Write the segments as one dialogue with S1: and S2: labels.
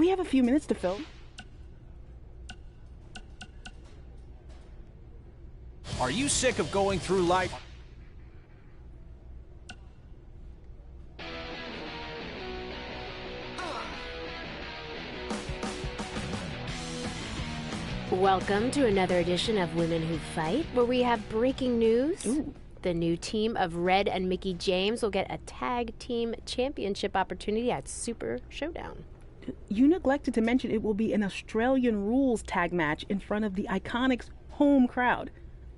S1: We have a few minutes to fill.
S2: Are you sick of going through life?
S3: Welcome to another edition of Women Who Fight, where we have breaking news.
S1: Ooh.
S3: The new team of Red and Mickie James will get a tag team championship opportunity at Super Showdown.
S1: You neglected to mention it will be an Australian rules tag match in front of the Iconics' home crowd.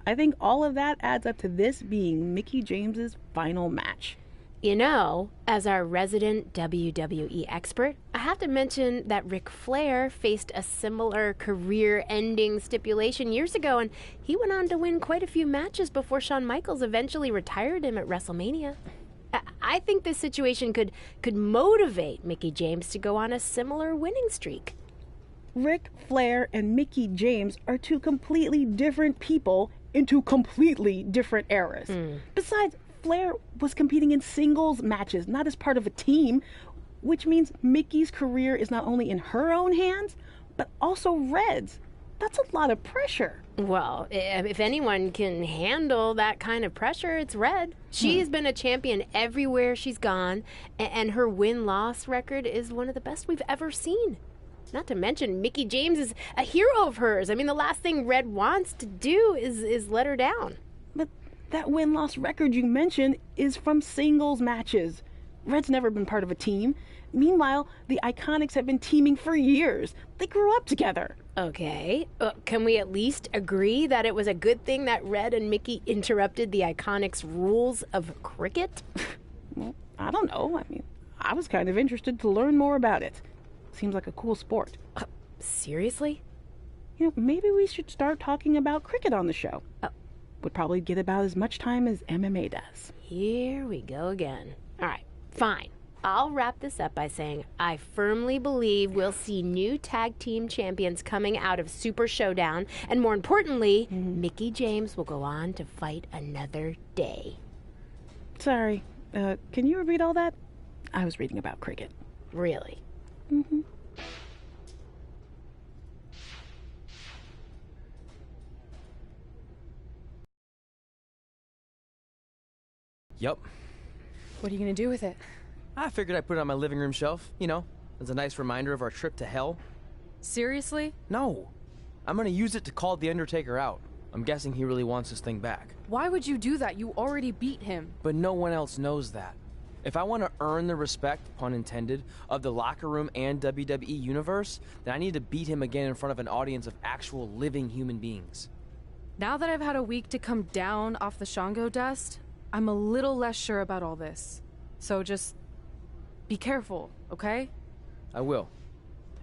S1: I think all of that adds up to this being Mickie James's final match.
S3: You know, as our resident WWE expert, I have to mention that Ric Flair faced a similar career-ending stipulation years ago, and he went on to win quite a few matches before Shawn Michaels eventually retired him at WrestleMania. I think this situation could motivate Mickie James to go on a similar winning streak.
S1: Ric Flair and Mickie James are two completely different people in two completely different eras. Besides, Flair was competing in singles matches, not as part of a team, which means Mickie's career is not only in her own hands, but also Red's. That's a lot of pressure.
S3: Well, if anyone can handle that kind of pressure, it's Red. She's been a champion everywhere she's gone, and her win-loss record is one of the best we've ever seen. Not to mention, Mickie James is a hero of hers. I mean, the last thing Red wants to do is let her down.
S1: But that win-loss record you mentioned is from singles matches. Red's never been part of a team. Meanwhile, the Iconics have been teaming for years. They grew up together.
S3: Okay. Can we at least agree that it was a good thing that Red and Mickie interrupted the Iconics' rules of cricket?
S1: Well, I don't know. I mean, I was kind of interested to learn more about it. Seems like a cool sport.
S3: Seriously?
S1: You know, maybe we should start talking about cricket on the show. Would probably get about as much time as MMA does.
S3: Here we go again. All right, fine. I'll wrap this up by saying I firmly believe we'll see new tag team champions coming out of Super Showdown, and more importantly, Mickie James will go on to fight another day.
S1: Sorry, can you repeat all that? I was reading about cricket.
S3: Really?
S1: Mm-hmm.
S4: Yep.
S5: What are you gonna do with it?
S4: I figured I'd put it on my living room shelf, you know, as a nice reminder of our trip to hell.
S5: Seriously?
S4: No. I'm gonna use it to call The Undertaker out. I'm guessing he really wants this thing back.
S5: Why would you do that? You already beat him.
S4: But no one else knows that. If I want to earn the respect, pun intended, of the locker room and WWE universe, then I need to beat him again in front of an audience of actual living human beings.
S5: Now that I've had a week to come down off the Shango dust, I'm a little less sure about all this. So just be careful, okay?
S4: I will.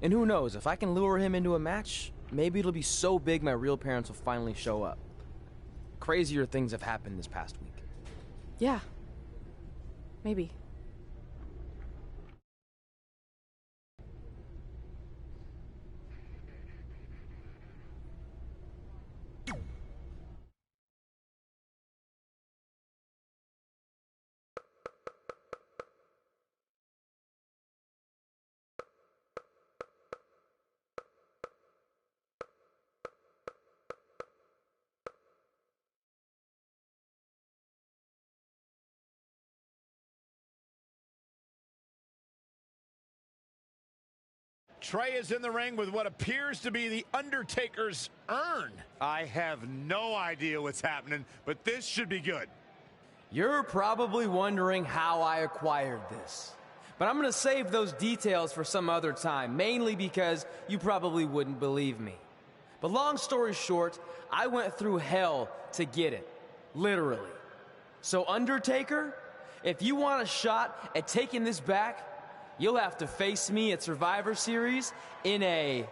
S4: And who knows, if I can lure him into a match, maybe it'll be so big my real parents will finally show up. Crazier things have happened this past week.
S5: Yeah. Maybe.
S6: Trey is in the ring with what appears to be the Undertaker's urn. I have no idea what's happening, but this should be good.
S4: You're probably wondering how I acquired this. But I'm gonna save those details for some other time, mainly because you probably wouldn't believe me. But long story short, I went through hell to get it. Literally. So Undertaker, if you want a shot at taking this back, you'll have to face me at Survivor Series in a...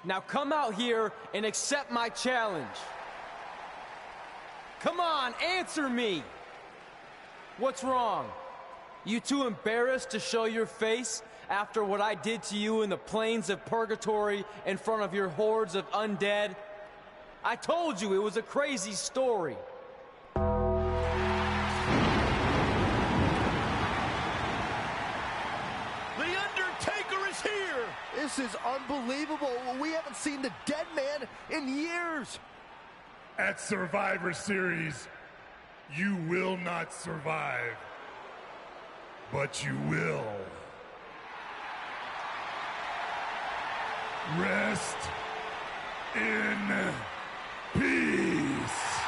S4: Now come out here and accept my challenge. Come on, answer me. What's wrong? You too embarrassed to show your face after what I did to you in the plains of purgatory in front of your hordes of undead? I told you it was a crazy story.
S6: The Undertaker is here!
S7: This is unbelievable. We haven't seen the dead man in years.
S8: At Survivor Series, you will not survive, but you will. Rest in peace.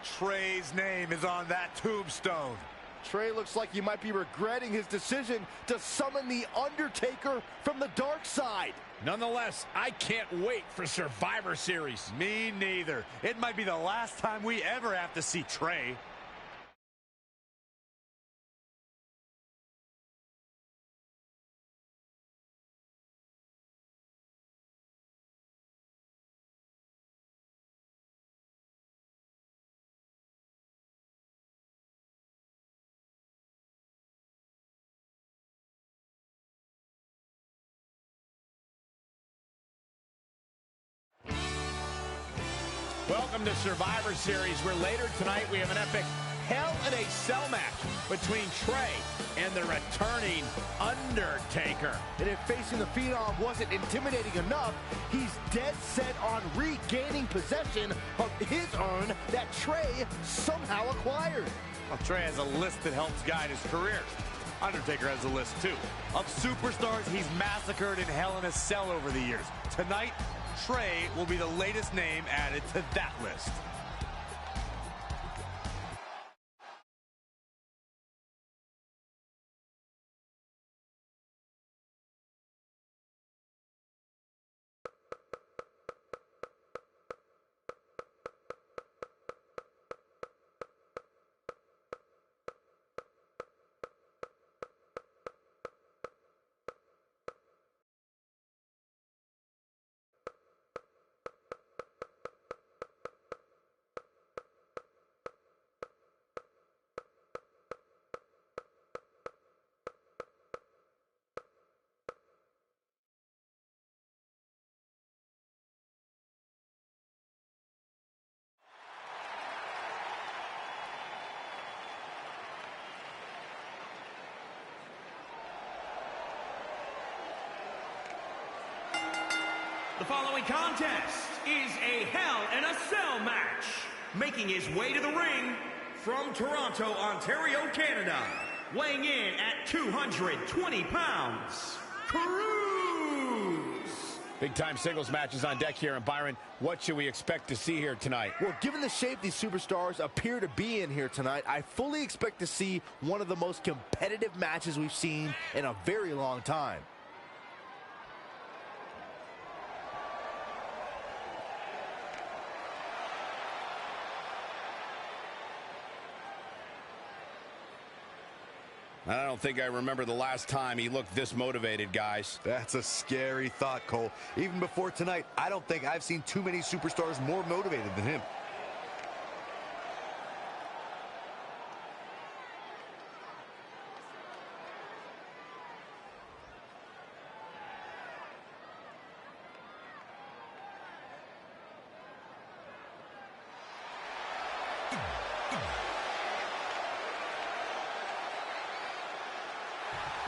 S6: Trey's name is on that tombstone.
S7: Trey looks like he might be regretting his decision to summon the Undertaker from the dark side.
S6: Nonetheless, I can't wait for Survivor Series. Me neither. It might be the last time we ever have to see Trey. Welcome to Survivor Series, where later tonight we have an epic Hell in a Cell match between Trey and the returning Undertaker.
S7: And if facing the Phenom wasn't intimidating enough, he's dead set on regaining possession of his urn that Trey somehow acquired.
S6: Well, Trey has a list that helps guide his career. Undertaker has a list, too, of superstars he's massacred in Hell in a Cell over the years. Tonight, Trey will be the latest name added to that list.
S2: The following contest is a Hell in a Cell match. Making his way to the ring from Toronto, Ontario, Canada. Weighing in at 220 pounds, Cruz.
S6: Big-time singles matches on deck here. And Byron, what should we expect to see here tonight?
S7: Well, given the shape these superstars appear to be in here tonight, I fully expect to see one of the most competitive matches we've seen in a very long time.
S9: I don't think I remember the last time he looked this motivated, guys.
S10: That's a scary thought, Cole. Even before tonight, I don't think I've seen too many superstars more motivated than him.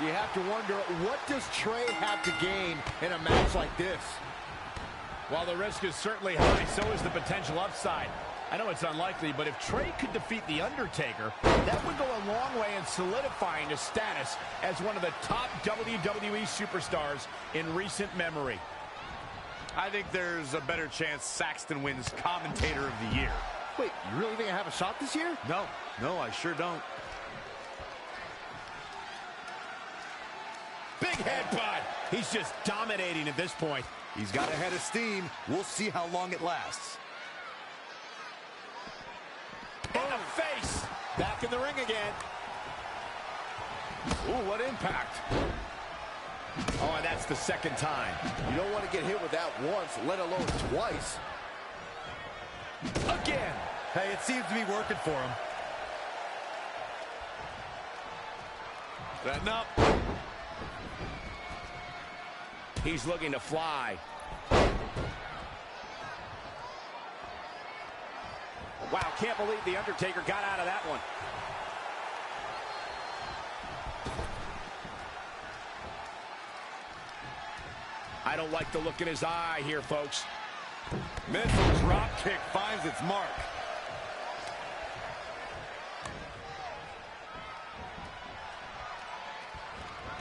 S7: You have to wonder, what does Trey have to gain in a match like this?
S6: While the risk is certainly high, so is the potential upside. I know it's unlikely, but if Trey could defeat The Undertaker, that would go a long way in solidifying his status as one of the top WWE superstars in recent memory. I think there's a better chance Saxton wins Commentator of the Year.
S7: Wait, you really think I have a shot this year?
S6: No, I sure don't. Big headbutt. He's just dominating at this point.
S10: He's got a head of steam. We'll see how long it lasts.
S6: In the face. Back in the ring again. Ooh, what impact. Oh, and that's the second time.
S7: You don't want to get hit with that once, let alone twice.
S6: Again.
S10: Hey, it seems to be working for him.
S6: Setting up. He's looking to fly. Wow, can't believe The Undertaker got out of that one. I don't like the look in his eye here, folks.
S10: Missile drop kick finds its mark.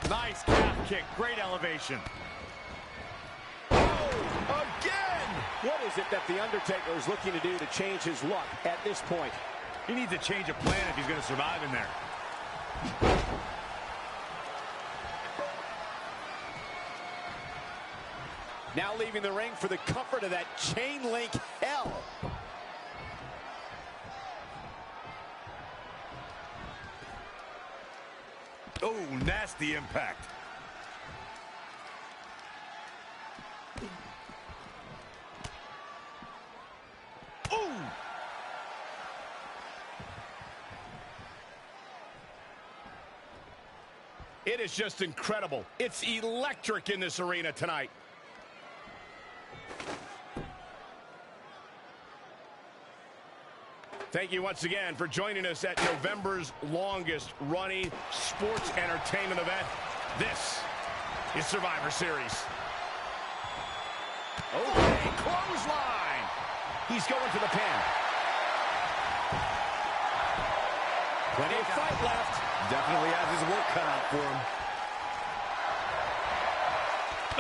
S6: Nice calf kick, great elevation. Oh, again! What is it that The Undertaker is looking to do to change his luck at this point?
S8: He needs a change of plan if he's going to survive in there.
S6: Now leaving the ring for the comfort of that chain link hell.
S10: Oh, nasty impact.
S6: Ooh! It is just incredible. It's electric in this arena tonight. Thank you once again for joining us at November's longest running sports entertainment event. This is Survivor Series. Okay, clothesline. He's going for the pin. Plenty of fight left.
S10: Definitely has his work cut out for him.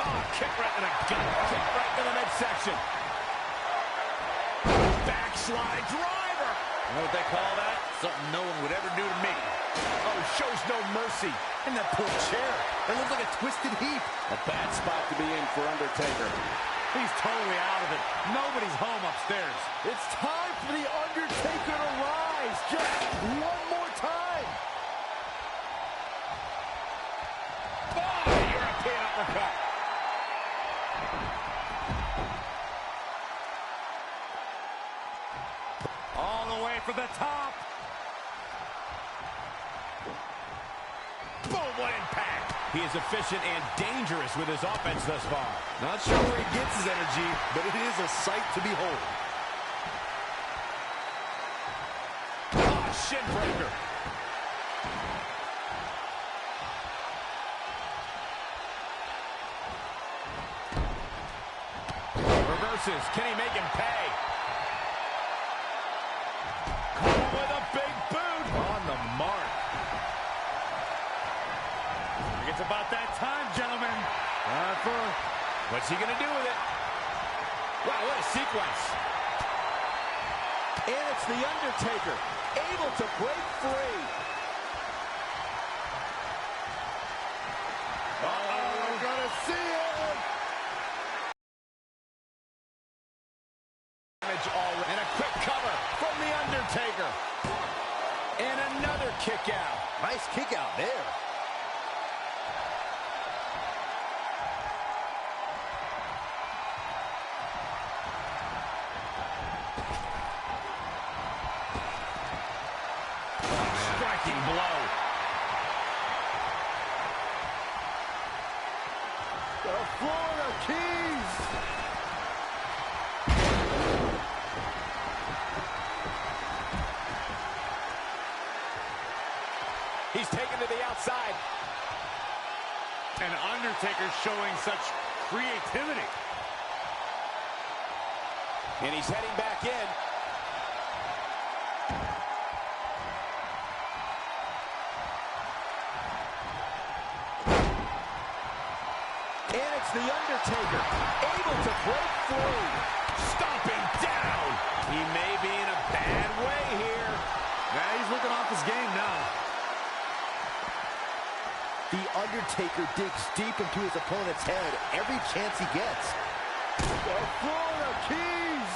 S6: Oh, kick right in the gut. Kick right in the midsection. Backslide driver.
S10: You know what they call that? Something no one would ever do to me.
S6: Oh, shows no mercy.
S10: And that poor chair. It looks like a twisted heap.
S6: A bad spot to be in for Undertaker.
S8: He's totally out of it. Nobody's home upstairs.
S7: It's time for The Undertaker to rise. Just one more time.
S6: Oh, European uppercut.
S8: All the way for the top.
S6: Boom, what impact. He is efficient and dangerous with his offense thus far.
S10: Not sure where he gets his energy, but it is a sight to behold.
S6: Oh, shin breaker. Reverses. Can he make him pay? Caught with a big boot. On the mark.
S8: It's about that time, gentlemen.
S6: What's he going to do with it? Wow, what a sequence. And it's The Undertaker, able to break free.
S7: Uh-oh, we're gonna see it.
S6: And a quick cover from The Undertaker. And another kick out.
S10: Nice kick out there.
S6: Striking blow.
S7: The Florida Keys.
S6: He's taken to the outside.
S8: And Undertaker showing such creativity.
S6: And he's heading back in. And it's The Undertaker, able to break free. Stomping down. He may be in a bad way here.
S8: Yeah, he's looking off his game now.
S7: The Undertaker digs deep into his opponent's head every chance he gets. The Florida Keys.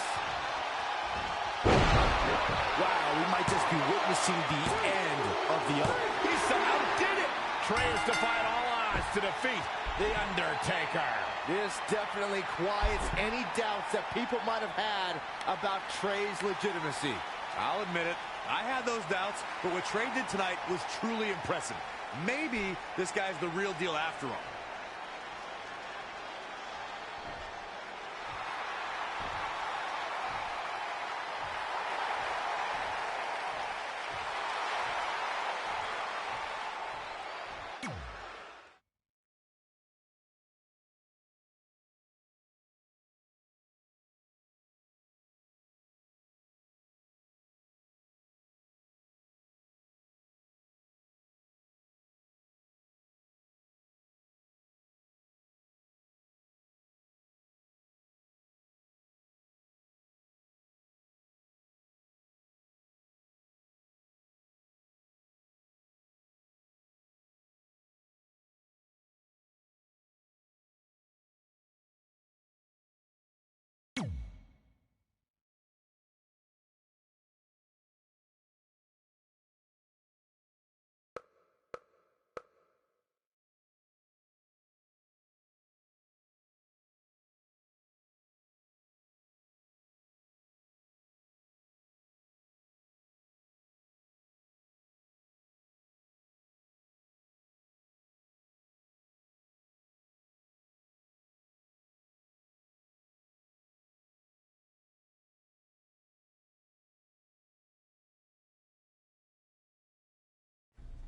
S6: Wow, we might just be witnessing the end of the Undertaker. He somehow did it. Trey has defied all odds to defeat The Undertaker.
S7: This definitely quiets any doubts that people might have had about Trey's legitimacy.
S10: I'll admit it. I had those doubts, but what Trey did tonight was truly impressive. Maybe this guy's the real deal after all.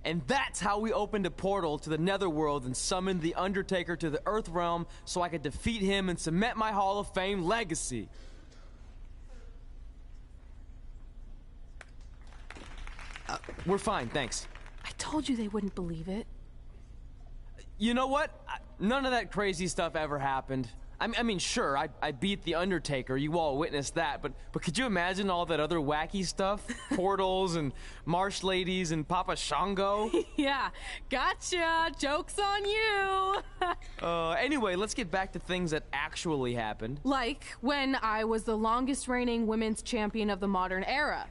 S4: And that's how we opened a portal to the Netherworld and summoned the Undertaker to the Earth Realm so I could defeat him and cement my Hall of Fame legacy. We're fine, thanks.
S5: I told you they wouldn't believe it.
S4: You know what? None of that crazy stuff ever happened. I mean, sure, I beat the Undertaker. You all witnessed that. But could you imagine all that other wacky stuff? Portals and marsh ladies and Papa Shango?
S5: Yeah, gotcha. Joke's on you.
S4: Anyway, let's get back to things that actually happened.
S5: Like when I was the longest reigning women's champion of the modern era,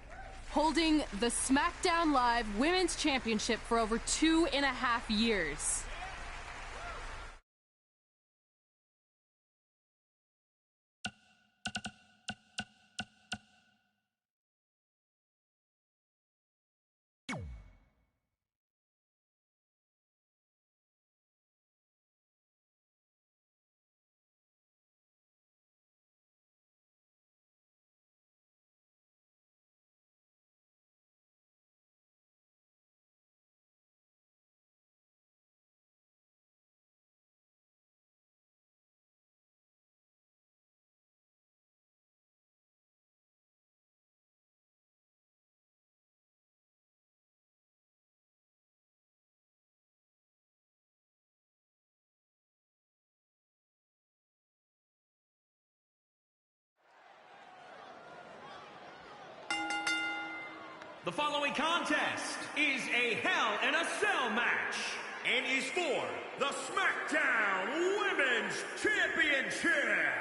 S5: holding the SmackDown Live Women's Championship for over 2.5 years.
S2: The following contest is a Hell in a Cell match and is for the SmackDown Women's Championship.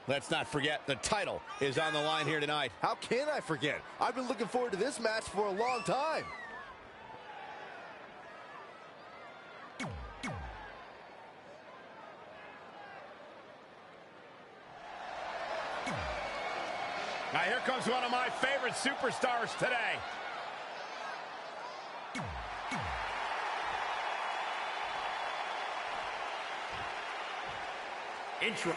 S9: Let's not forget, the title is on the line here tonight.
S7: How can I forget? I've been looking forward to this match for a long time.
S6: Now here comes one of my favorite superstars today.
S2: Intro.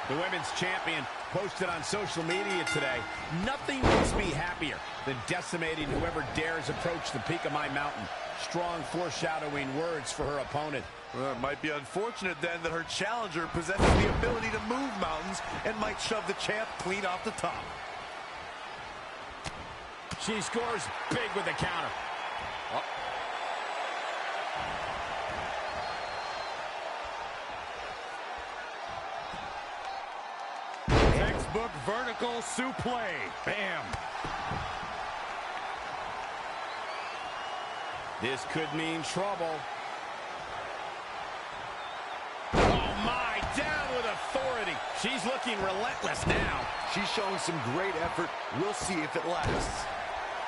S6: The women's champion posted on social media today, "Nothing makes me happier than decimating whoever dares approach the peak of my mountain." Strong foreshadowing words for her opponent.
S10: Well, it might be unfortunate then that her challenger possesses the ability to move mountains and might shove the champ clean off the top.
S6: She scores big with the counter. Oh.
S8: Textbook vertical suplex. Bam.
S6: This could mean trouble. She's looking relentless now.
S10: She's showing some great effort. We'll see if it lasts.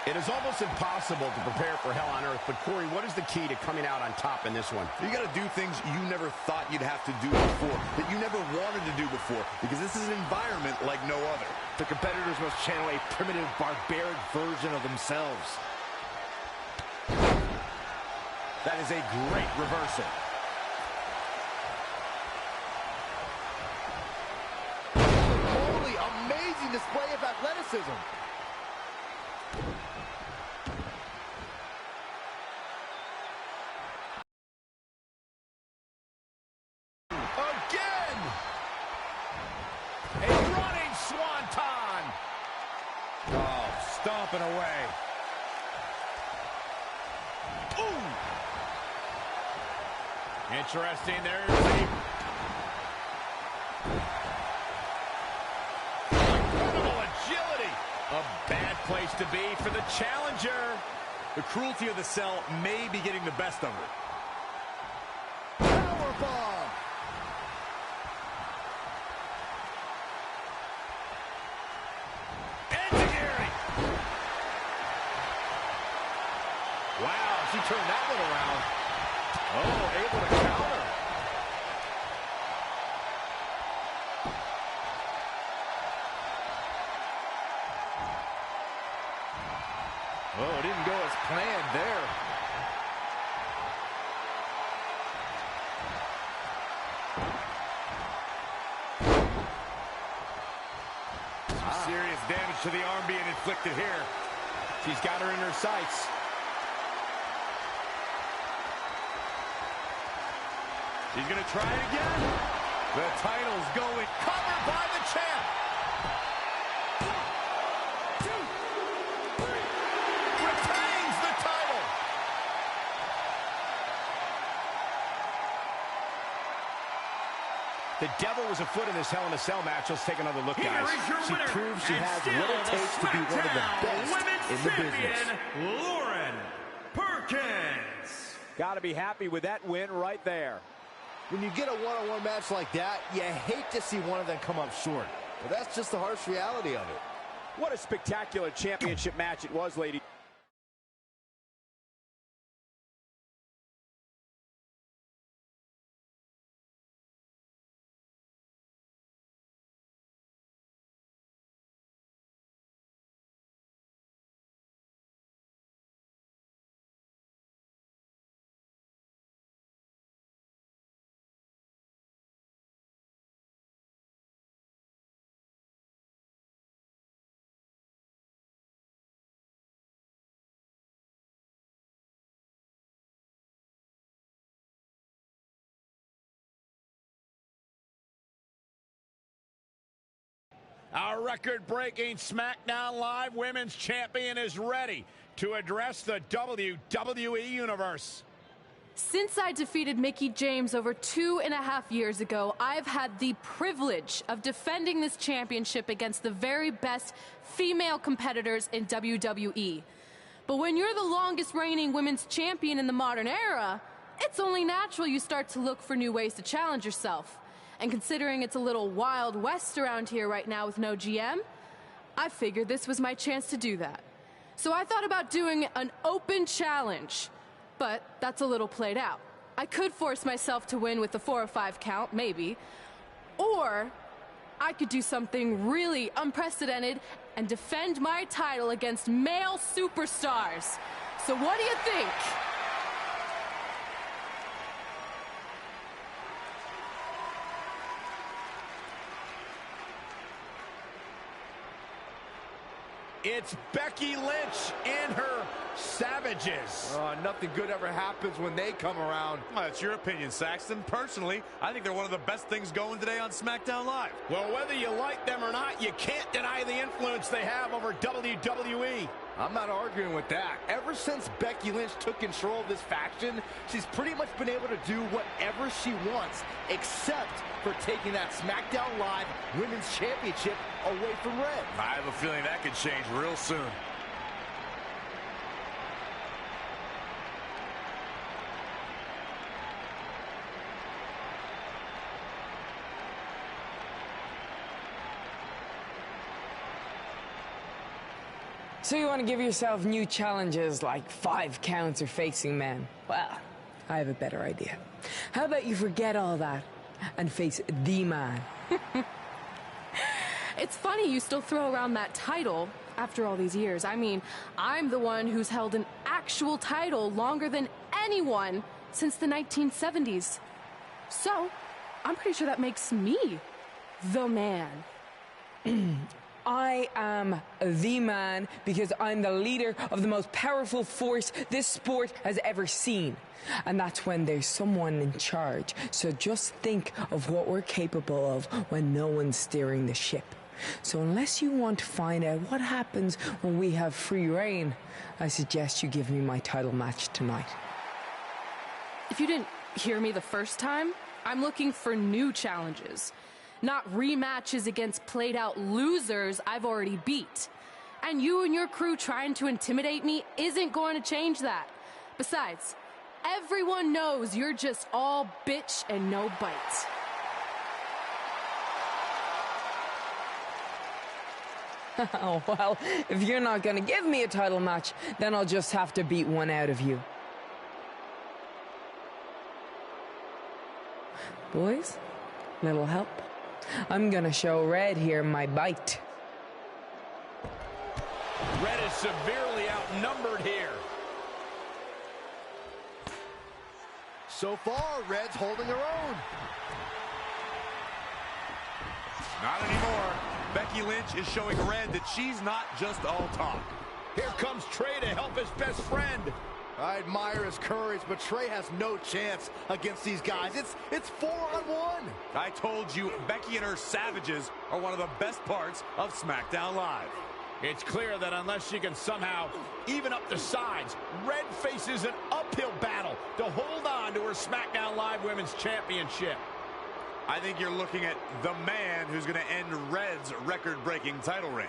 S9: It is almost impossible to prepare for Hell on Earth, but Corey, what is the key to coming out on top in this one?
S10: You got to do things you never thought you'd have to do before, that you never wanted to do before, because this is an environment like no other. The competitors must channel a primitive, barbaric version of themselves. That is a great reversal.
S7: Holy, amazing display of athleticism.
S6: Again! A running swanton! Oh, stomping away. Ooh! Interesting, there's a... Incredible agility! A bad place to be for the challenger.
S10: The cruelty of the cell may be getting the best of her.
S7: Powerbomb.
S6: Enzuigiri!
S10: Wow, she turned that one around. Oh, able to counter. Oh, it didn't go as planned there.
S6: Some serious damage to the arm being inflicted here.
S9: She's got her in her sights.
S6: She's going to try it again. The title's going. Covered by the champ. 1, 2, 3. Retains the title.
S9: The devil was afoot in this Hell in a Cell match. Let's take another look, guys.
S10: She proves she has what it takes to be one of the best in the business.
S2: Lauren Perkins.
S8: Got to be happy with that win right there.
S7: When you get a one-on-one match like that, you hate to see one of them come up short. But that's just the harsh reality of it.
S8: What a spectacular championship match it was, ladies.
S6: Our record-breaking SmackDown Live Women's Champion is ready to address the WWE Universe.
S5: Since I defeated Mickie James over 2.5 years ago, I've had the privilege of defending this championship against the very best female competitors in WWE. But when you're the longest reigning women's champion in the modern era, it's only natural you start to look for new ways to challenge yourself. And considering it's a little Wild West around here right now with no GM, I figured this was my chance to do that. So I thought about doing an open challenge, but that's a little played out. I could force myself to win with the 4 or 5 count, maybe, or I could do something really unprecedented and defend my title against male superstars. So what do you think?
S6: It's Becky Lynch and her Savages.
S10: Nothing good ever happens when they come around.
S11: Well, that's your opinion, Saxton. Personally, I think they're one of the best things going today on SmackDown Live.
S9: Well, whether you like them or not, you can't deny the influence they have over WWE.
S7: I'm not arguing with that. Ever since Becky Lynch took control of this faction, she's pretty much been able to do whatever she wants, except for taking that SmackDown Live Women's Championship away from Red.
S11: I have a feeling that could change real soon.
S12: So you want to give yourself new challenges like 5 counts or facing men? Well, I have a better idea. How about you forget all that and face the man?
S5: It's funny you still throw around that title after all these years. I mean, I'm the one who's held an actual title longer than anyone since the 1970s. So, I'm pretty sure that makes me the man.
S12: I am the man because I'm the leader of the most powerful force this sport has ever seen. And that's when there's someone in charge. So just think of what we're capable of when no one's steering the ship. So unless you want to find out what happens when we have free reign, I suggest you give me my title match tonight.
S5: If you didn't hear me the first time, I'm looking for new challenges. Not rematches against played-out losers I've already beat. And you and your crew trying to intimidate me isn't going to change that. Besides, everyone knows you're just all bitch and no bite.
S12: Oh, well, if you're not going to give me a title match, then I'll just have to beat one out of you. Boys, little help? I'm gonna show Red here my bite.
S6: Red is severely outnumbered here.
S7: So far, Red's holding her own.
S11: Not anymore. Becky Lynch is showing Red that she's not just all talk.
S6: Here comes Trey to help his best friend.
S7: I admire his courage, but Trey has no chance against these guys. It's 4-on-1.
S11: I told you, Becky and her savages are one of the best parts of SmackDown Live.
S6: It's clear that unless she can somehow even up the sides, Red faces an uphill battle to hold on to her SmackDown Live Women's Championship.
S11: I think you're looking at the man who's going to end Red's record-breaking title reign.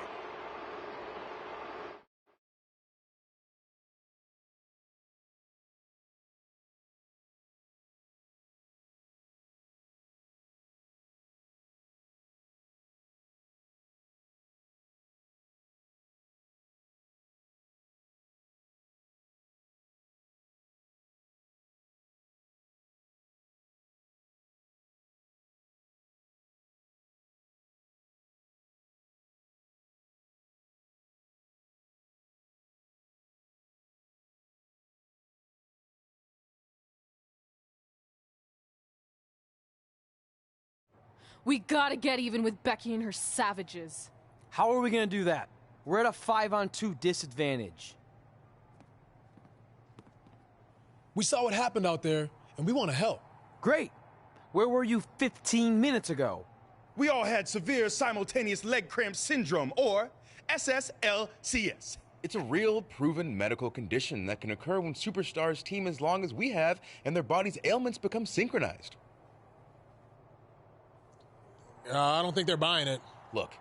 S5: We gotta get even with Becky and her savages.
S4: How are we going to do that? We're at a 5-on-2 disadvantage.
S13: We saw what happened out there, and we want to help.
S4: Great. Where were you 15 minutes ago?
S14: We all had severe simultaneous leg cramp syndrome, or SSLCS.
S15: It's a real, proven medical condition that can occur when superstars team as long as we have and their body's ailments become synchronized.
S13: I don't think they're buying it.
S15: Look,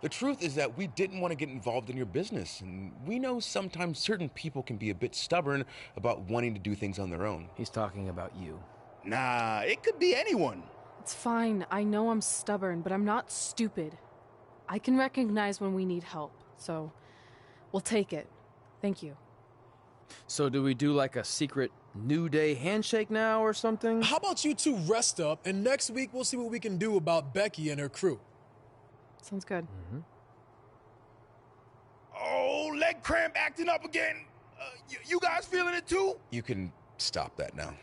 S15: the truth is that we didn't want to get involved in your business, and we know sometimes certain people can be a bit stubborn about wanting to do things on their own.
S4: He's talking about you.
S14: Nah, it could be anyone.
S5: It's fine. I know I'm stubborn, but I'm not stupid. I can recognize when we need help, so we'll take it. Thank you.
S4: So do we do like a secret New Day handshake now or something?
S13: How about you two rest up, and next week we'll see what we can do about Becky and her crew.
S5: Sounds good.
S14: Mm-hmm. Oh, leg cramp acting up again. You guys feeling it too?
S15: You can stop that now.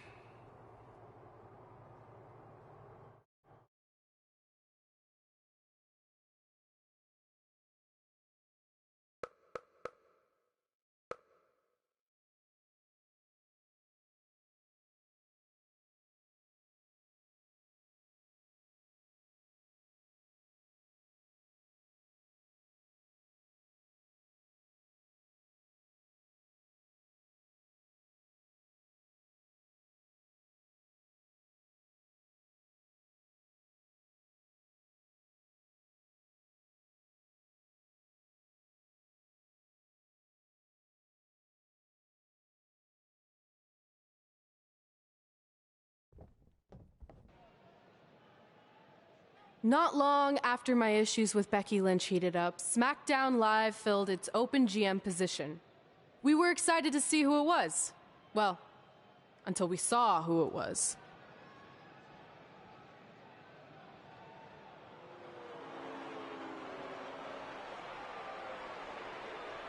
S5: Not long after my issues with Becky Lynch heated up, SmackDown Live filled its open GM position. We were excited to see who it was. Well, until we saw who it was.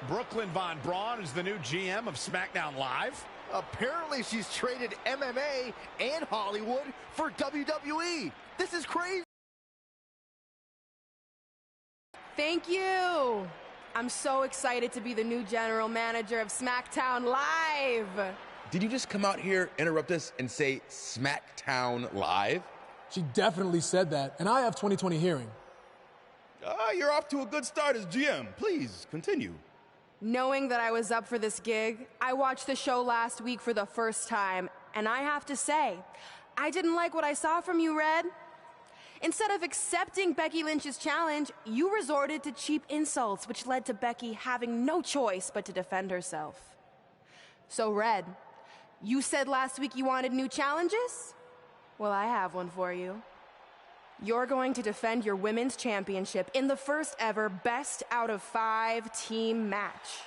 S6: Brooklyn Von Braun is the new GM of SmackDown Live.
S7: Apparently she's traded MMA and Hollywood for WWE. This is crazy.
S16: Thank you. I'm so excited to be the new general manager of SmackDown Live.
S15: Did you just come out here, interrupt us, and say SmackDown Live?
S13: She definitely said that, and I have 20/20 hearing.
S14: You're off to a good start as GM. Please, continue.
S16: Knowing that I was up for this gig, I watched the show last week for the first time, and I have to say, I didn't like what I saw from you, Red. Instead of accepting Becky Lynch's challenge, you resorted to cheap insults, which led to Becky having no choice but to defend herself. So, Red, you said last week you wanted new challenges? Well, I have one for you. You're going to defend your women's championship in the first ever best out of 5 team match.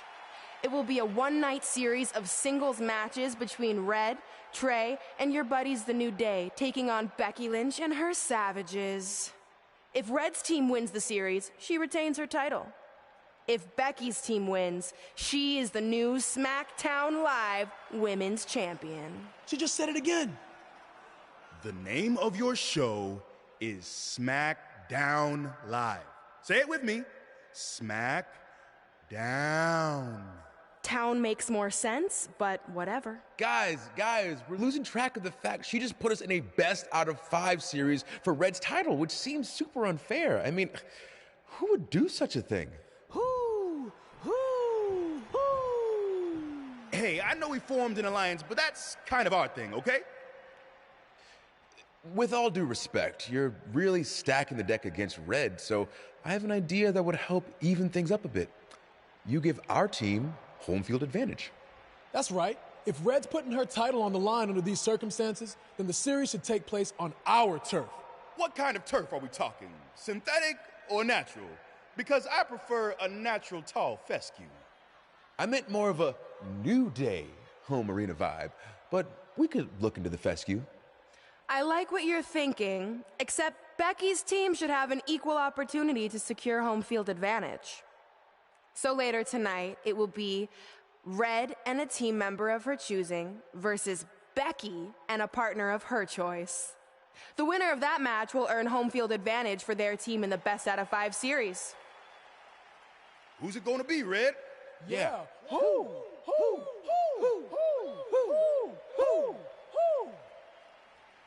S16: It will be a one-night series of singles matches between Red, Trey, and your buddies The New Day, taking on Becky Lynch and her Savages. If Red's team wins the series, she retains her title. If Becky's team wins, she is the new SmackDown Live Women's Champion.
S13: She just said it again.
S14: The name of your show is SmackDown Live. Say it with me. SmackDown.
S16: Town makes more sense, but whatever.
S15: Guys, we're losing track of the fact she just put us in a best out of 5 series for Red's title, which seems super unfair. I mean, who would do such a thing?
S14: Hey, I know we formed an alliance, but that's kind of our thing, okay?
S15: With all due respect, you're really stacking the deck against Red, so I have an idea that would help even things up a bit. You give our team home field advantage.
S13: That's right. If Red's putting her title on the line under these circumstances, then the series should take place on our turf.
S14: What kind of turf are we talking? Synthetic or natural? Because I prefer a natural tall fescue.
S15: I meant more of a New Day home arena vibe, but we could look into the fescue.
S16: I like what you're thinking, except Becky's team should have an equal opportunity to secure home field advantage. So later tonight, it will be Red and a team member of her choosing versus Becky and a partner of her choice. The winner of that match will earn home field advantage for their team in the best out of 5 series.
S14: Who's it gonna be, Red?
S13: Yeah.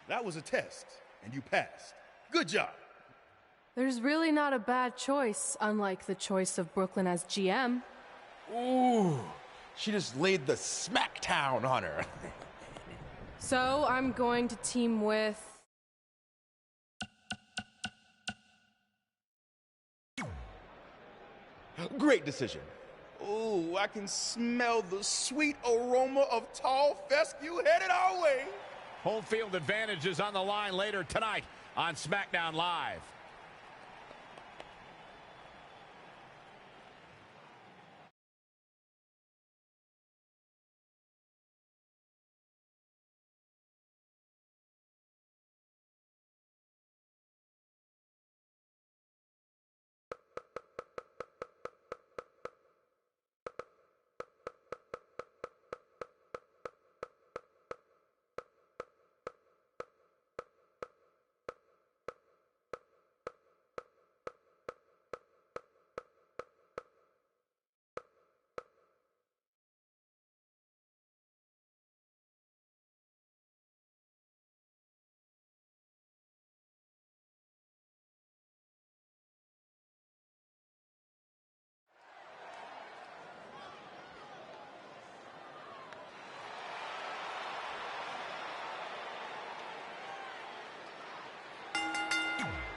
S14: That was a test, and you passed. Good job.
S5: There's really not a bad choice, unlike the choice of Brooklyn as GM.
S15: Ooh, she just laid the SmackDown on her.
S5: So I'm going to team with...
S15: Great decision.
S14: Ooh, I can smell the sweet aroma of tall fescue headed our way.
S6: Home field advantage is on the line later tonight on SmackDown Live.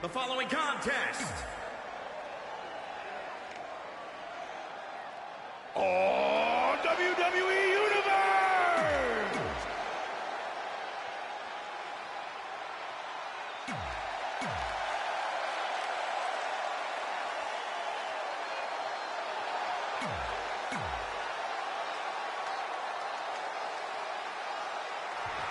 S2: The following contest.
S14: Oh, WWE Universe!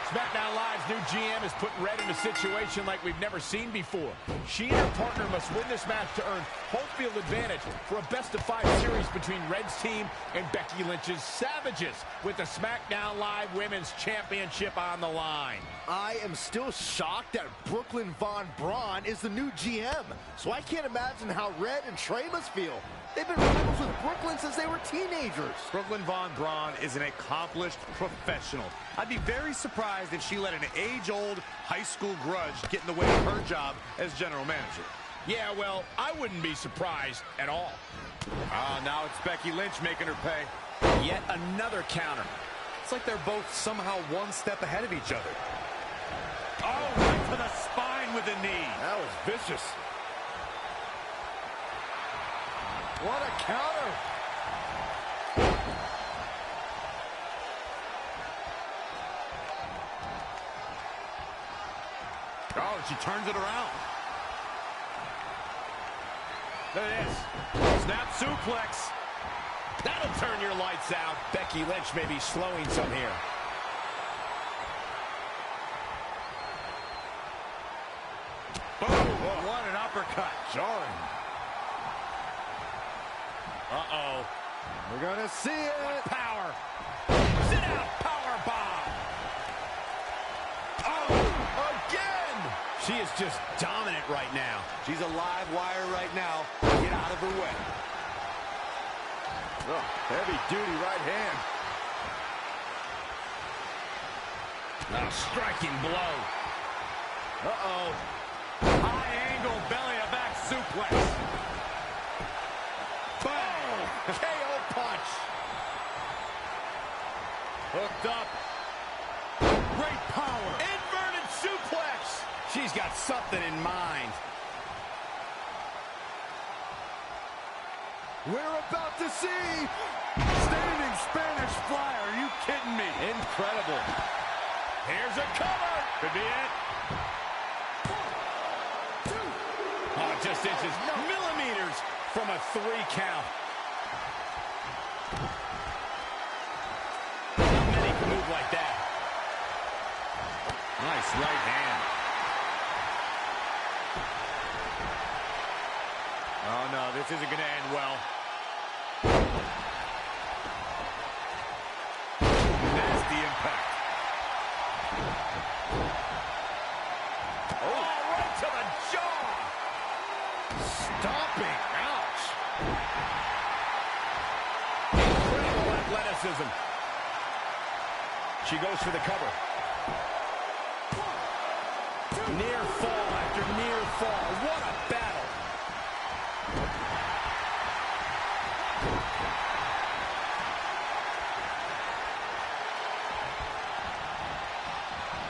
S6: SmackDown Live's new GM is putting Red in a situation like we've never seen before. She and her partner must win this match to earn home field advantage for a best-of-5 series between Red's team and Becky Lynch's Savages, with the SmackDown Live Women's Championship on the line.
S7: I am still shocked that Brooklyn Von Braun is the new GM, so I can't imagine how Red and Trey must feel. They've been rivals with Brooklyn since they were teenagers.
S11: Brooklyn Von Braun is an accomplished professional. I'd be very surprised if she let an age-old high school grudge get in the way of her job as general manager.
S6: Yeah, well, I wouldn't be surprised at all.
S11: Now it's Becky Lynch making her pay.
S6: Yet another counter.
S11: It's like they're both somehow one step ahead of each other. Oh, right to the spine with a knee.
S7: That was vicious. What a counter.
S11: Oh, she turns it around.
S6: There it is.
S11: Snap suplex.
S6: That'll turn your lights out. Becky Lynch may be slowing some here.
S11: Boom. Oh, what an uppercut.
S7: Jarring.
S11: Uh-oh.
S7: We're going to see it.
S6: What power. Sit out. Power bomb.
S7: Oh, again.
S6: She is just dominant right now.
S10: She's a live wire right now. Get out of her way.
S7: Oh, heavy-duty right hand.
S6: A striking blow.
S11: Uh-oh. High-angle belly-to-back suplex.
S7: Bang! KO punch.
S11: Hooked up. Great power.
S6: Inverted suplex. She's got something in mind.
S7: We're about to see
S11: Standing Spanish fly. Are you kidding me?
S7: incredible.
S6: Here's a cover.
S11: Could be it.
S6: Oh, just inches, millimeters from a 3 count. Not many can move like that.
S11: Nice right hand. Oh, no, this isn't going to end well. Nasty impact.
S6: Oh, right to the jaw.
S7: Stomping. Ouch.
S6: Incredible athleticism. She goes for the cover. Near fall after near fall. What a battle.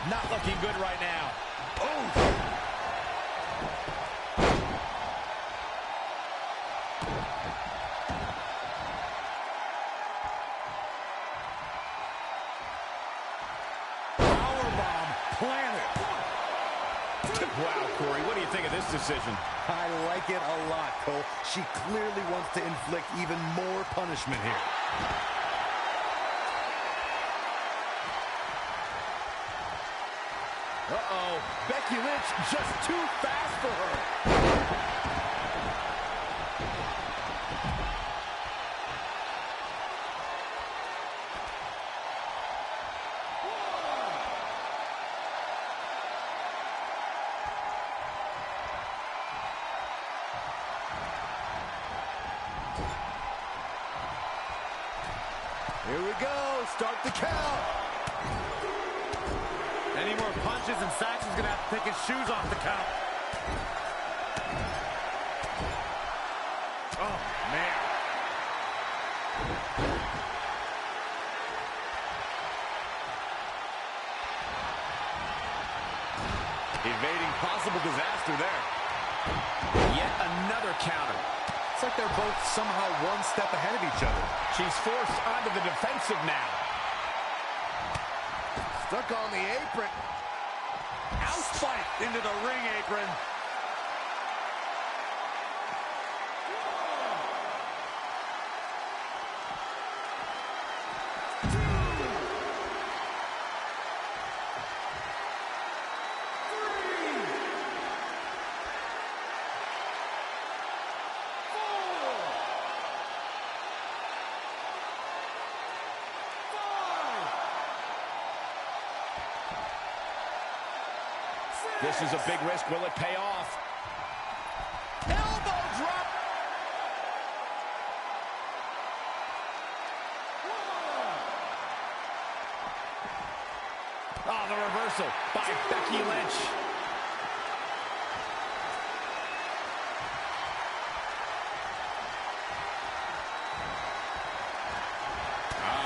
S6: Not looking good right now. Oh. Wow, Corey, what do you think of this decision?
S10: I like it a lot, Cole. She clearly wants to inflict even more punishment here.
S7: Uh-oh. Becky Lynch just too fast for her. Here we go. Start the count.
S11: Any more punches and Saxon's going to have to take his shoes off the count. Oh, man. Evading possible disaster there.
S6: Yet another counter.
S11: It's like they're both somehow one step ahead of each other.
S6: She's forced onto the defensive now.
S7: Stuck on the apron.
S11: Spiked into the ring apron.
S6: This is a big risk. Will it pay off? Elbow drop. Oh, the reversal by Becky Lynch.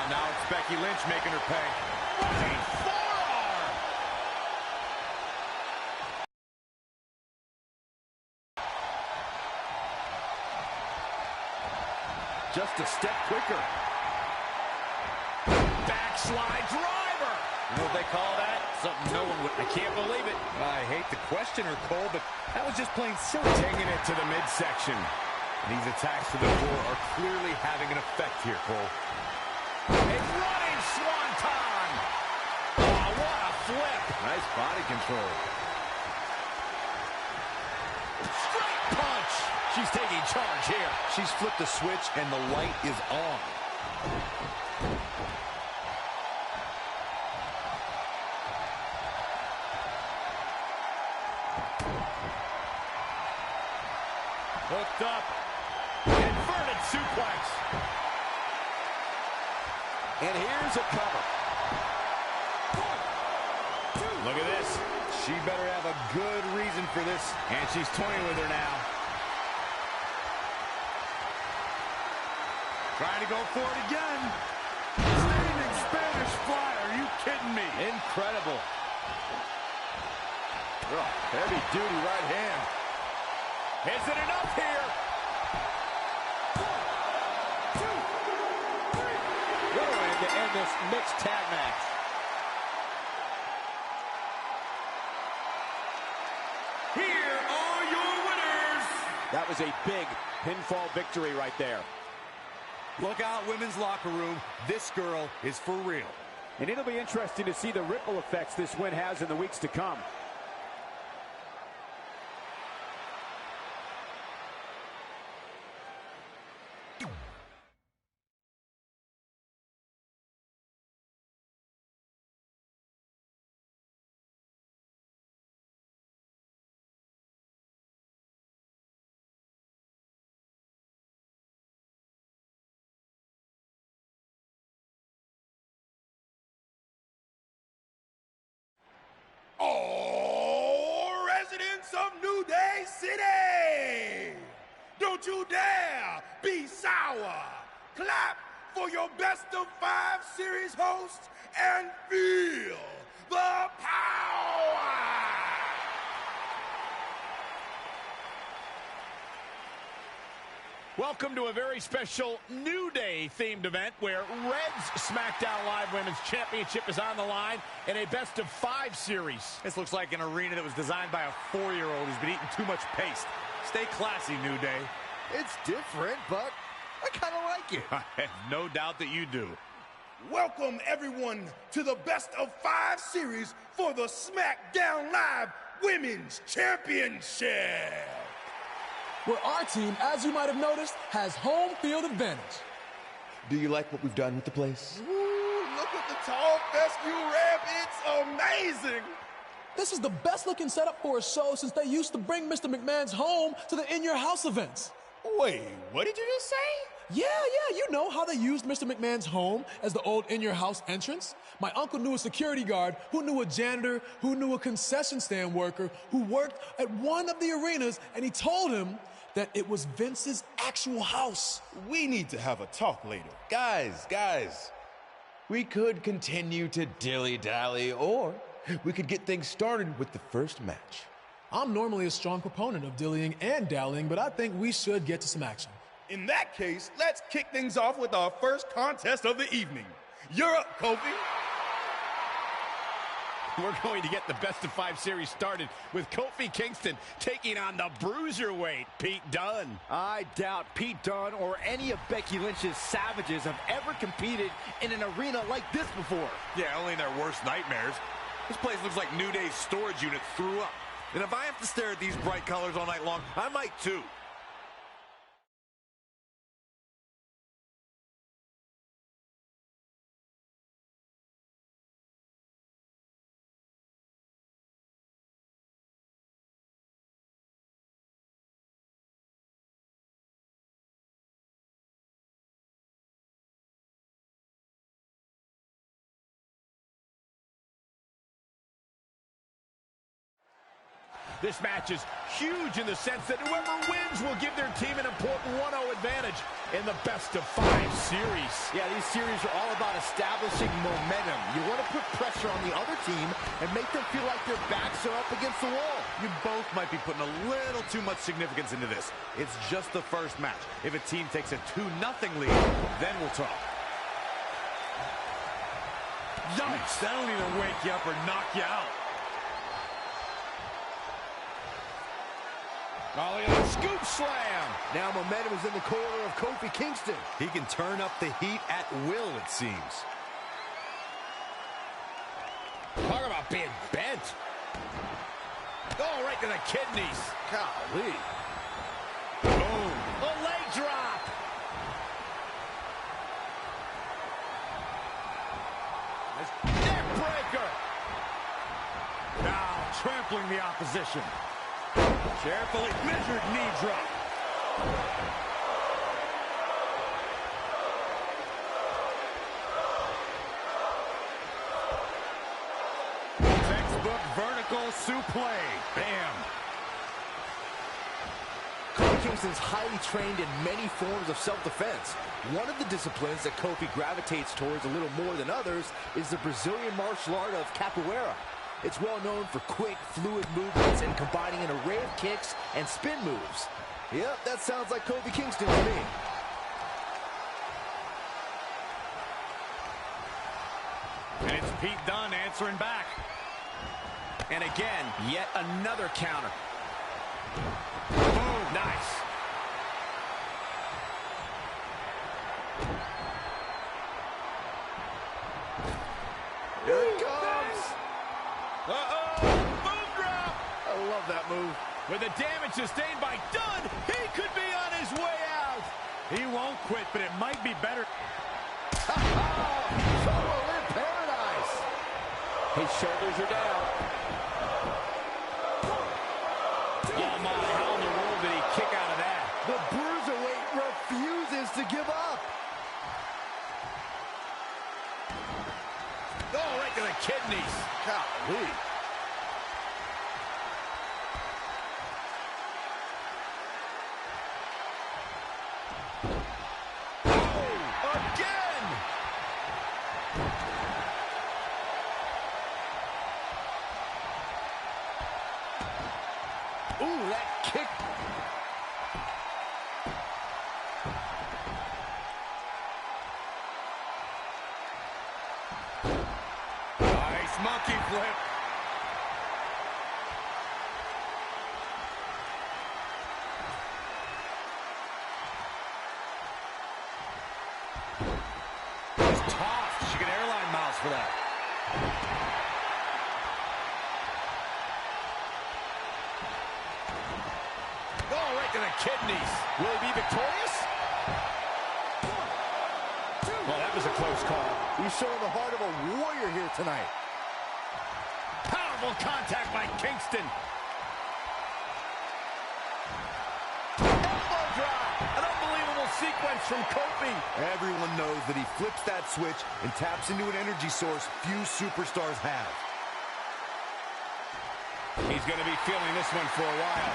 S6: Now it's Becky Lynch making her pay. Running forearm.
S7: Just a step quicker.
S6: Backslide driver.
S8: You know what they call that? Something no one would.
S6: I can't believe it.
S7: I hate to question her, Cole, but that was just plain silly.
S6: Taking it to the midsection.
S7: These attacks to the floor are clearly having an effect here, Cole.
S6: A running swanton. Oh, what a flip.
S7: Nice body control.
S6: Straight punch. She's taking charge here.
S7: She's flipped the switch and the light is on.
S6: Hooked up. Inverted suplex.
S7: And here's a cover.
S6: Look at this.
S7: She better have a good reason for this.
S6: And she's toying with her now.
S11: Trying to go for it again. Standing Spanish fly. Are you kidding me?
S7: Incredible. Oh, heavy duty right hand.
S6: Is it enough here?
S8: 1, 2, 3. What a way to end this mixed tag match.
S2: Here are your winners.
S8: That was a big pinfall victory right there.
S11: Look out, women's locker room. This girl is for real.
S8: And it'll be interesting to see the ripple effects this win has in the weeks to come.
S14: Oh, residents of New Day City! Don't you dare be sour! Clap for your best of 5 series hosts and feel the power!
S6: Welcome to a very special New Day themed event where Red's SmackDown Live Women's Championship is on the line in a best of 5 series.
S11: This looks like an arena that was designed by a 4-year-old who's been eating too much paste. Stay classy, New Day.
S7: It's different, but I kind of like it.
S11: I have no doubt that you do.
S14: Welcome, everyone, to the best of 5 series for the SmackDown Live Women's Championship.
S13: Where our team, as you might have noticed, has home field advantage.
S15: Do you like what we've done with the place?
S14: Ooh, look at the tall fescue ramp. It's amazing.
S13: This is the best looking setup for a show since they used to bring Mr. McMahon's home to the In Your House events.
S14: Wait, what did you just say?
S13: Yeah, you know how they used Mr. McMahon's home as the old In Your House entrance? My uncle knew a security guard, who knew a janitor, who knew a concession stand worker, who worked at one of the arenas, and he told him that it was Vince's actual house.
S14: We need to have a talk later.
S15: Guys, we could continue to dilly-dally, or we could get things started with the first match.
S13: I'm normally a strong proponent of dillying and dallying, but I think we should get to some action.
S14: In that case, let's kick things off with our first contest of the evening. You're up, Kofi.
S6: We're going to get the best of 5 series started with Kofi Kingston taking on the bruiserweight Pete Dunne.
S7: I doubt Pete Dunne or any of Becky Lynch's savages have ever competed in an arena like this before.
S11: Yeah, only in their worst nightmares. This place looks like New Day's storage unit threw up. And if I have to stare at these bright colors all night long, I might too.
S6: This match is huge in the sense that whoever wins will give their team an important 1-0 advantage in the best-of-5 series.
S7: Yeah, these series are all about establishing momentum. You want to put pressure on the other team and make them feel like their backs are up against the wall.
S11: You both might be putting a little too much significance into this. It's just the first match. If a team takes a 2-0 lead, then we'll talk.
S6: Yikes, that'll either wake you up or knock you out.
S11: Ollie, a scoop slam.
S7: Now momentum is in the corner of Kofi Kingston.
S11: He can turn up the heat at will, it seems.
S6: Talk about being bent. Oh, right to the kidneys.
S7: Golly.
S6: Boom. A leg drop. Neck breaker. Now trampling the opposition. Carefully measured knee drop. Textbook vertical suplex. Bam.
S7: Kofi Kingston's highly trained in many forms of self-defense. One of the disciplines that Kofi gravitates towards a little more than others is the Brazilian martial art of capoeira. It's well known for quick, fluid movements and combining an array of kicks and spin moves. Yep, that sounds like Kofi Kingston to me.
S6: And it's Pete Dunne answering back. And again, yet another counter. Boom, nice.
S7: Here it comes.
S6: Uh-oh, boom drop.
S7: I love that move.
S6: With the damage sustained by Dunne, he could be on his way out. He won't quit, but it might be better.
S7: Trouble in paradise.
S8: His shoulders are down.
S6: Oh my, how in the world did he kick out of that?
S7: The Bruiserweight refuses to give up.
S6: Oh, right to the kidneys.
S7: Golly.
S6: Oh, again.
S7: Ooh, that kick.
S6: Nice monkey flip. It's tossed. She got airline miles for that. Oh, right to the kidneys. Will he be victorious? Well, that was a close call.
S7: He's showing the heart of a warrior here tonight.
S6: Powerful contact by Kingston. Elbow drop. An unbelievable sequence from Kofi.
S10: Everyone knows that he flips that switch and taps into an energy source few superstars have.
S6: He's going to be feeling this one for a while.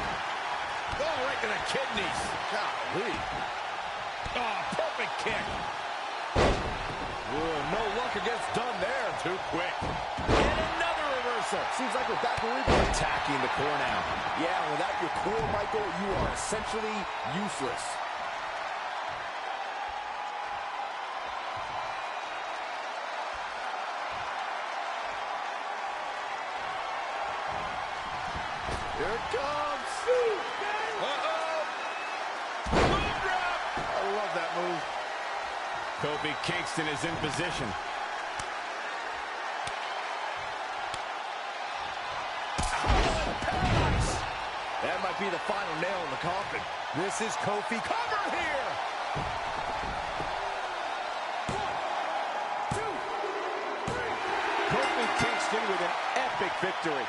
S6: Oh, right to the kidneys.
S7: Golly.
S6: Oh, perfect kick.
S7: Ooh, no luck against Dunne there.
S6: Too quick. And another reversal.
S7: Seems like we're back where we've been. Attacking the core now. Yeah, without your core, Michael, you are essentially useless. Here it comes.
S6: Uh-oh. Boom drop.
S7: I love that move.
S6: Kofi Kingston is in position.
S7: That might be the final nail in the coffin.
S11: This is Kofi.
S6: Cover here.
S8: 1, 2, 3. Kofi Kingston with an epic victory.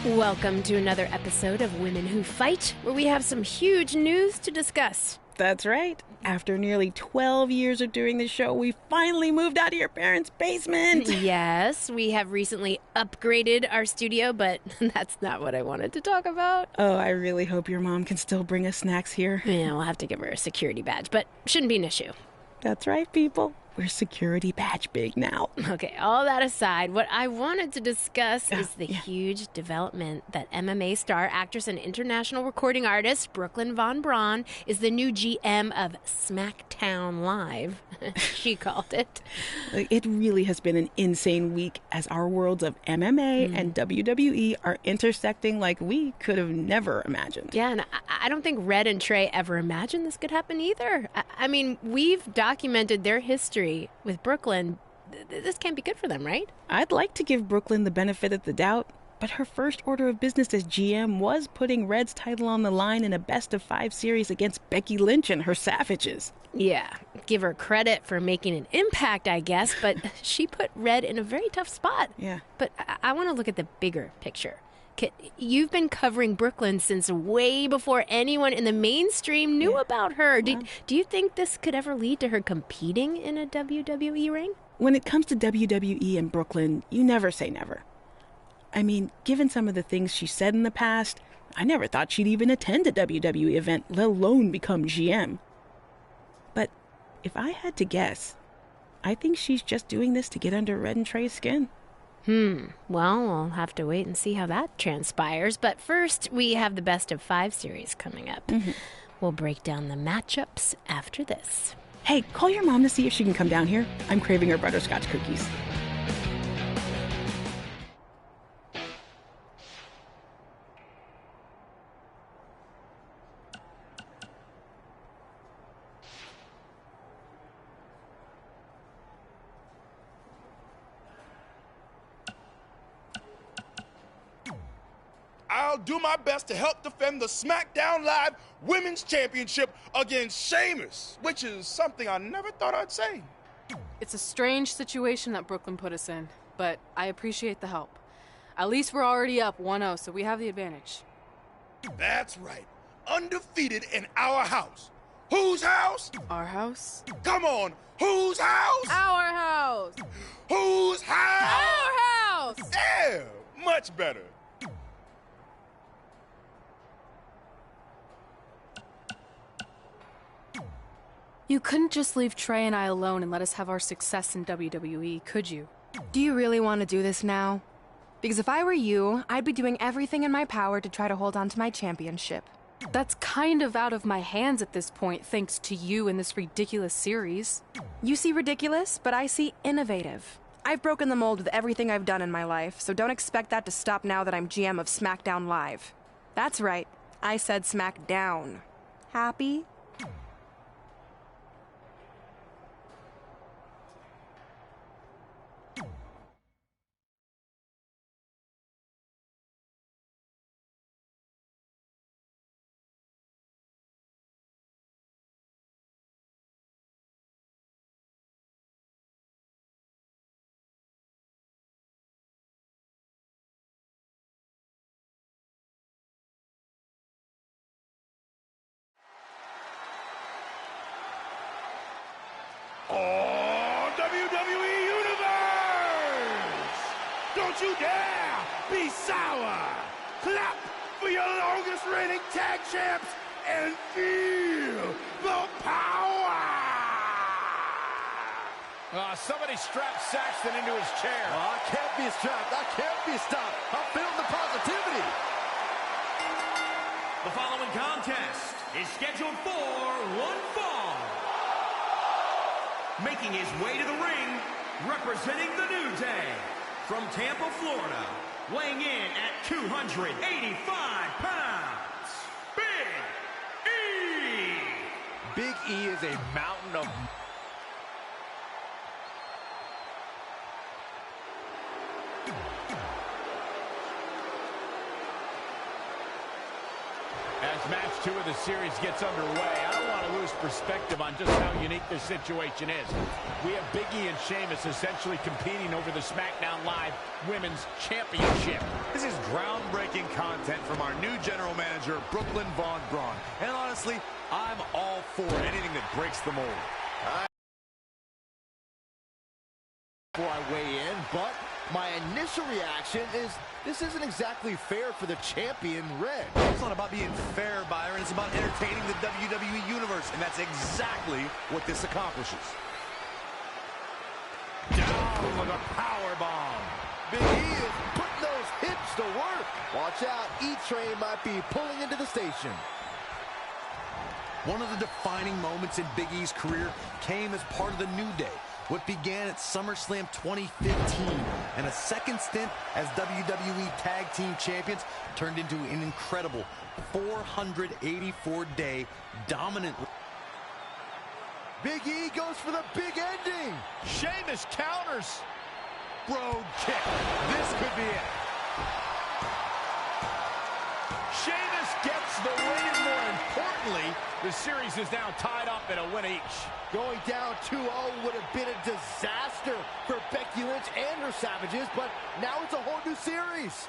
S3: Welcome to another episode of Women Who Fight, where we have some huge news to discuss.
S1: That's right. After nearly 12 years of doing the show, we finally moved out of your parents' basement.
S3: Yes, we have recently upgraded our studio, but that's not what I wanted to talk about.
S1: Oh, I really hope your mom can still bring us snacks here.
S3: Yeah, we'll have to give her a security badge, but shouldn't be an issue.
S1: That's right, people. We're security badge big now.
S3: Okay, all that aside, what I wanted to discuss is the huge development that MMA star, actress, and international recording artist Brooklyn Von Braun is the new GM of SmackDown Live, she called it.
S1: It really has been an insane week as our worlds of MMA and WWE are intersecting like we could have never imagined.
S3: Yeah, and I don't think Red and Trey ever imagined this could happen either. I mean, we've documented their history with Brooklyn. This can't be good for them, right?
S1: I'd like to give Brooklyn the benefit of the doubt, but her first order of business as GM was putting Red's title on the line in a best-of-5 series against Becky Lynch and her Savages.
S3: Yeah, give her credit for making an impact, I guess, but she put Red in a very tough spot.
S1: Yeah.
S3: But I want to look at the bigger picture. You've been covering Brooklyn since way before anyone in the mainstream knew about her. Do you think this could ever lead to her competing in a WWE ring?
S1: When it comes to WWE and Brooklyn, you never say never. I mean, given some of the things she said in the past, I never thought she'd even attend a WWE event, let alone become GM. But if I had to guess, I think she's just doing this to get under Red and Trey's skin.
S3: Well, we'll have to wait and see how that transpires. But first, we have the best-of-5 series coming up. We'll break down the matchups after this.
S1: Hey, call your mom to see if she can come down here. I'm craving her butterscotch cookies.
S14: I'll do my best to help defend the SmackDown Live Women's Championship against Sheamus, which is something I never thought I'd say.
S5: It's a strange situation that Brooklyn put us in, but I appreciate the help. At least we're already up 1-0, so we have the advantage.
S14: That's right. Undefeated in our house. Whose house?
S5: Our house?
S14: Come on. Whose house?
S5: Our house.
S14: Whose house?
S5: Our house.
S14: Yeah, much better.
S5: You couldn't just leave Trey and I alone and let us have our success in WWE, could you?
S16: Do you really want to do this now? Because if I were you, I'd be doing everything in my power to try to hold on to my championship.
S5: That's kind of out of my hands at this point, thanks to you in this ridiculous series.
S16: You see ridiculous, but I see innovative. I've broken the mold with everything I've done in my life, so don't expect that to stop now that I'm GM of SmackDown Live. That's right, I said SmackDown. Happy?
S14: Oh, WWE Universe! Don't you dare be sour! Clap for your longest reigning tag champs and feel the power!
S6: Somebody strapped Saxton into his chair.
S7: I can't be strapped. I can't be stopped. I'm feeling the positivity.
S2: The following contest is scheduled for one fall. Making his way to the ring, representing the New Day, from Tampa, Florida, weighing in at 285 pounds, Big E!
S6: Big E is a mountain of... As match 2 of the series gets underway, I don't want to lose perspective on just how unique this situation is. We have Big E and Sheamus essentially competing over the SmackDown Live Women's Championship.
S11: This is groundbreaking content from our new general manager, Brooklyn Von Braun. And honestly, I'm all for anything that breaks the mold.
S7: Before I weigh in, but my initial reaction is this isn't exactly fair for the champion, Red.
S11: It's not about being fair, Byron. It's about entertaining the WWE Universe, and that's exactly what this accomplishes.
S6: Down with a power bomb.
S7: Big E is putting those hips to work. Watch out, E-Train might be pulling into the station.
S11: One of the defining moments in Big E's career came as part of the New Day. What began at SummerSlam 2015 and a second stint as WWE Tag Team Champions turned into an incredible 484-day dominant.
S7: Big E goes for the big ending.
S6: Sheamus counters.
S11: Brogue kick. This could be it.
S6: Sheamus gets the win, and more importantly, the series is now tied up at a win each.
S7: Going down 2-0 would have been a disaster for Becky Lynch and her Savages, but now it's a whole new series.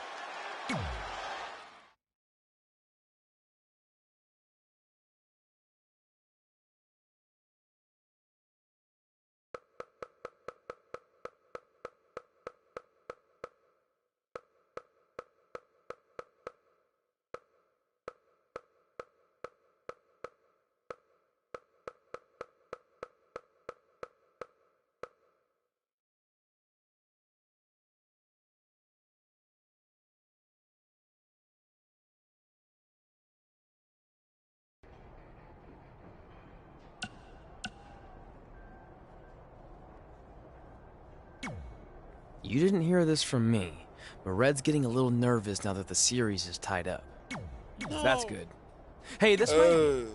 S4: You didn't hear this from me, but Red's getting a little nervous now that the series is tied up. That's good. Hey, this might...